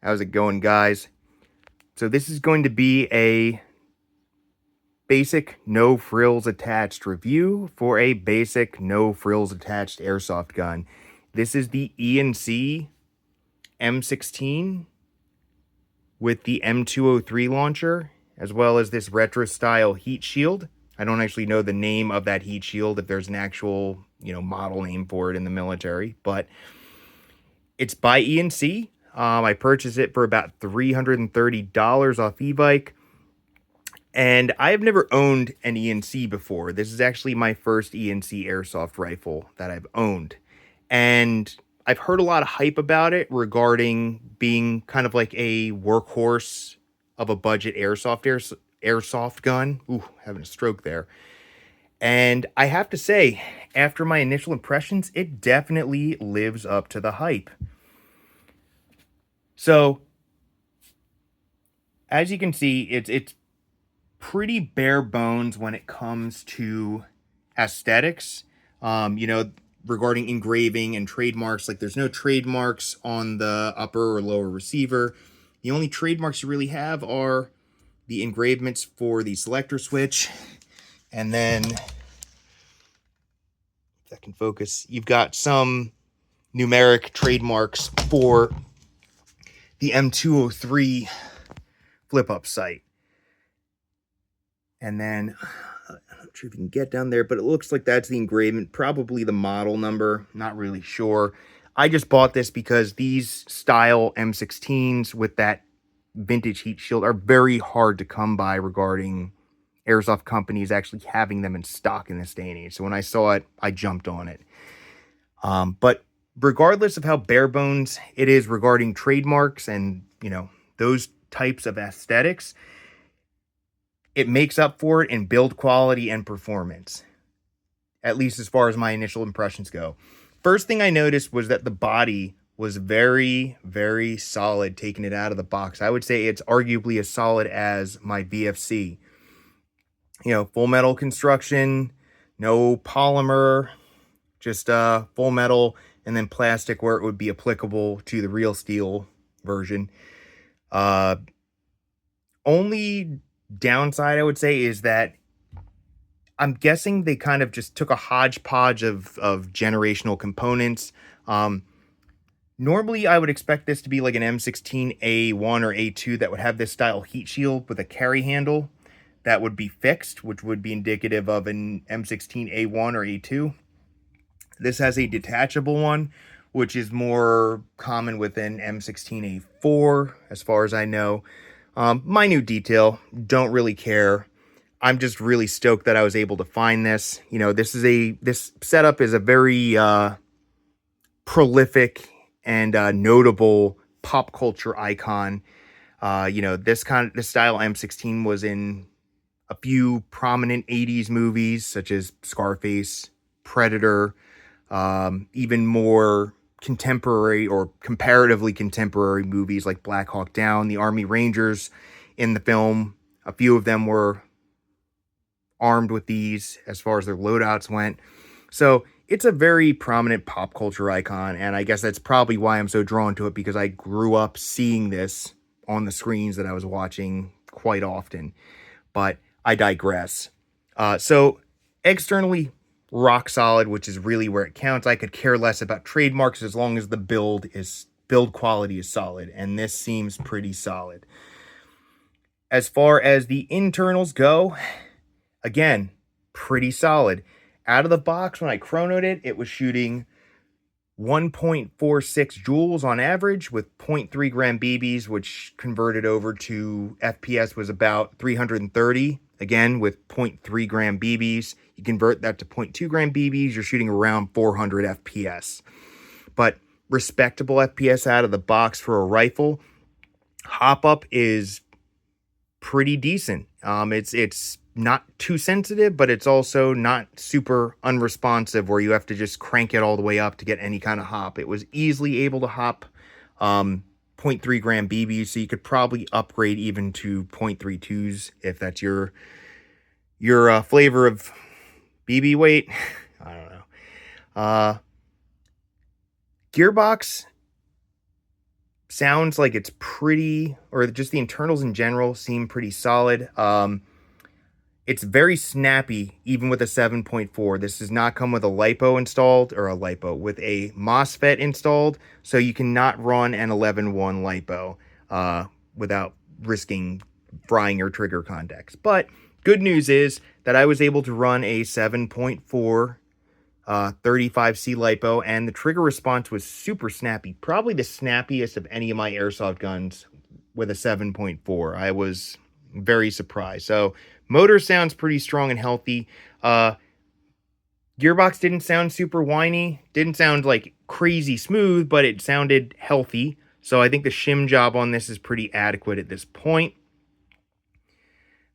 How's it going, guys? So this is going to be a basic no frills attached review for a basic no frills attached airsoft gun. This is the ENC M16 with the M203 launcher, as well as this retro style heat shield. I don't actually know the name of that heat shield, if there's an actual, model name for it in the military, but it's by ENC. I purchased it for about $330 off e-bike. And I have never owned an ENC before. This is actually my first ENC airsoft rifle that I've owned. And I've heard a lot of hype about it regarding being kind of like a workhorse of a budget airsoft gun. Ooh, having a stroke there. And I have to say, after my initial impressions, it definitely lives up to the hype. So, as you can see, it's pretty bare bones when it comes to aesthetics. Regarding engraving and trademarks, like there's no trademarks on the upper or lower receiver. The only trademarks you really have are the engravements for the selector switch, and then if that can focus, you've got some numeric trademarks for the M203 flip-up sight. And then, I'm not sure if you can get down there, but it looks like that's the engravement, probably the model number, not really sure. I just bought this because these style M16s with that vintage heat shield are very hard to come by regarding airsoft companies actually having them in stock in this day and age. So when I saw it, I jumped on it. But regardless of how bare bones it is regarding trademarks and, those types of aesthetics, it makes up for it in build quality and performance, at least as far as my initial impressions go. First thing I noticed was that the body was very, very solid taking it out of the box. I would say it's arguably as solid as my VFC. Full metal construction, no polymer, just full metal, and then plastic where it would be applicable to the real steel version. Only downside I would say is that I'm guessing they kind of just took a hodgepodge of generational components. Normally I would expect this to be like an M16 A1 or A2 that would have this style heat shield with a carry handle that would be fixed, which would be indicative of an M16 A1 or A2. This has a detachable one, which is more common with an M16 A4 as far as I know. Minute detail, don't really care. I'm just really stoked that I was able to find this. This setup is a very prolific and notable pop culture icon. This style M16 was in a few prominent 80s movies such as Scarface, Predator, even more contemporary or comparatively contemporary movies like Black Hawk Down, the Army Rangers in the film. A few of them were armed with these as far as their loadouts went. So it's a very prominent pop culture icon, and I guess that's probably why I'm so drawn to it, because I grew up seeing this on the screens that I was watching quite often. But I digress. So externally, rock solid, which is really where it counts. I could care less about trademarks as long as the build quality is solid, and this seems pretty solid. As far as the internals go, again, pretty solid. Out of the box, when I chronoed it, it was shooting 1.46 joules on average with 0.3 gram BBs, which converted over to FPS was about 330. Again, with 0.3 gram BBs, you convert that to 0.2 gram BBs, you're shooting around 400 FPS. But respectable FPS out of the box for a rifle. Hop up is pretty decent. It's not too sensitive, but it's also not super unresponsive where you have to just crank it all the way up to get any kind of hop. It was easily able to hop 0.3 gram BBs, so you could probably upgrade even to 0.32s if that's your flavor of BB weight. I don't know. Gearbox, sounds like it's pretty, or just the internals in general seem pretty solid. It's very snappy, even with a 7.4. This does not come with a LiPo installed, or a LiPo, with a MOSFET installed, so you cannot run an 11.1 LiPo without risking frying your trigger contacts. But good news is that I was able to run a 7.4 35C LiPo, and the trigger response was super snappy. Probably the snappiest of any of my airsoft guns with a 7.4. I was very surprised. So motor sounds pretty strong and healthy. Gearbox didn't sound super whiny. Didn't sound like crazy smooth, but it sounded healthy. So I think the shim job on this is pretty adequate at this point.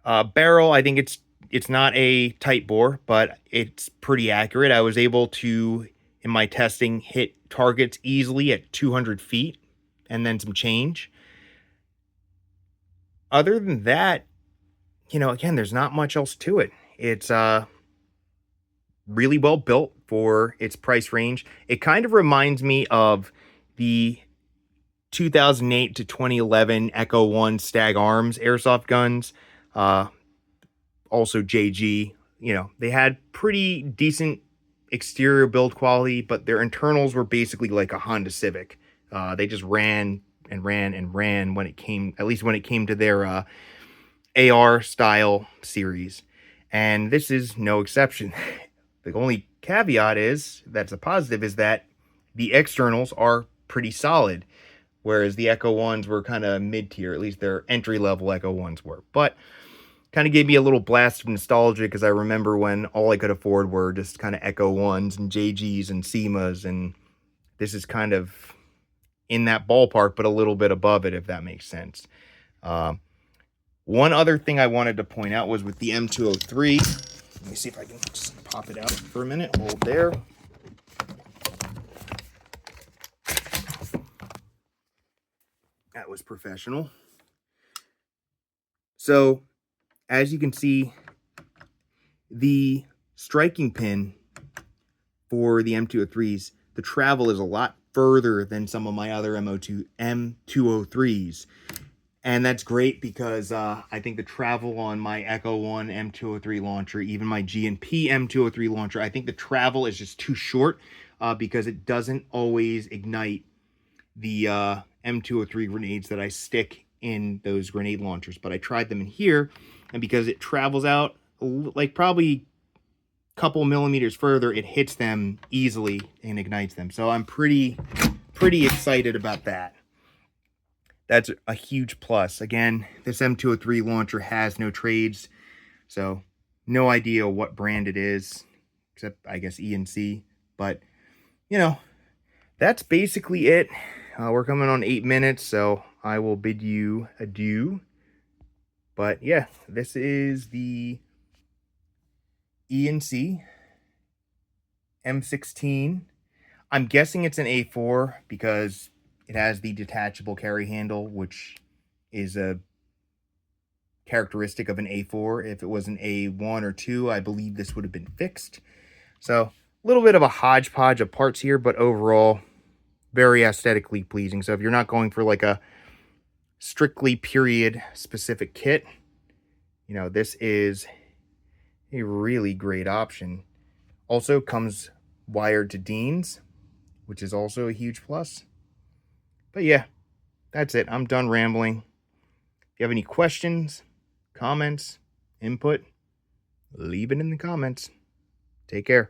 Barrel, I think it's not a tight bore, but it's pretty accurate. I was able to, in my testing, hit targets easily at 200 feet and then some change. Other than that, again, there's not much else to it. It's really well built for its price range. It kind of reminds me of the 2008 to 2011 Echo 1 Stag Arms airsoft guns. Also JG, they had pretty decent exterior build quality, but their internals were basically like a Honda Civic. They just ran and ran and ran when it came to their AR style series. And this is no exception. The only caveat that's a positive is that the externals are pretty solid, whereas the Echo 1s were kind of mid-tier, at least their entry-level Echo 1s were. But kind of gave me a little blast of nostalgia, because I remember when all I could afford were just kind of Echo 1s and JGs and SEMAs, and this is kind of in that ballpark, but a little bit above it, if that makes sense. One other thing I wanted to point out was with the M203. Let me see if I can just pop it out for a minute. Hold there. That was professional. So, as you can see, the striking pin for the M203s, the travel is a lot further than some of my other M203s. And that's great, because I think the travel on my Echo 1 M203 launcher, even my G&P M203 launcher, I think the travel is just too short, because it doesn't always ignite the M203 grenades that I stick in those grenade launchers. But I tried them in here, and because it travels out like probably a couple millimeters further, it hits them easily and ignites them. So I'm pretty excited about that. That's a huge plus. Again, this M203 launcher has no trades, so no idea what brand it is, except I guess E&C. But, that's basically it. We're coming on 8 minutes, so I will bid you adieu. But yeah, this is the E&C M16. I'm guessing it's an A4 because it has the detachable carry handle, which is a characteristic of an A4. If it was an A1 or 2, I believe this would have been fixed. So a little bit of a hodgepodge of parts here, but overall very aesthetically pleasing. So if you're not going for like a strictly period specific kit, this is a really great option. Also comes wired to Dean's, which is also a huge plus. But yeah, that's it. I'm done rambling. If you have any questions, comments, input, leave it in the comments. Take care.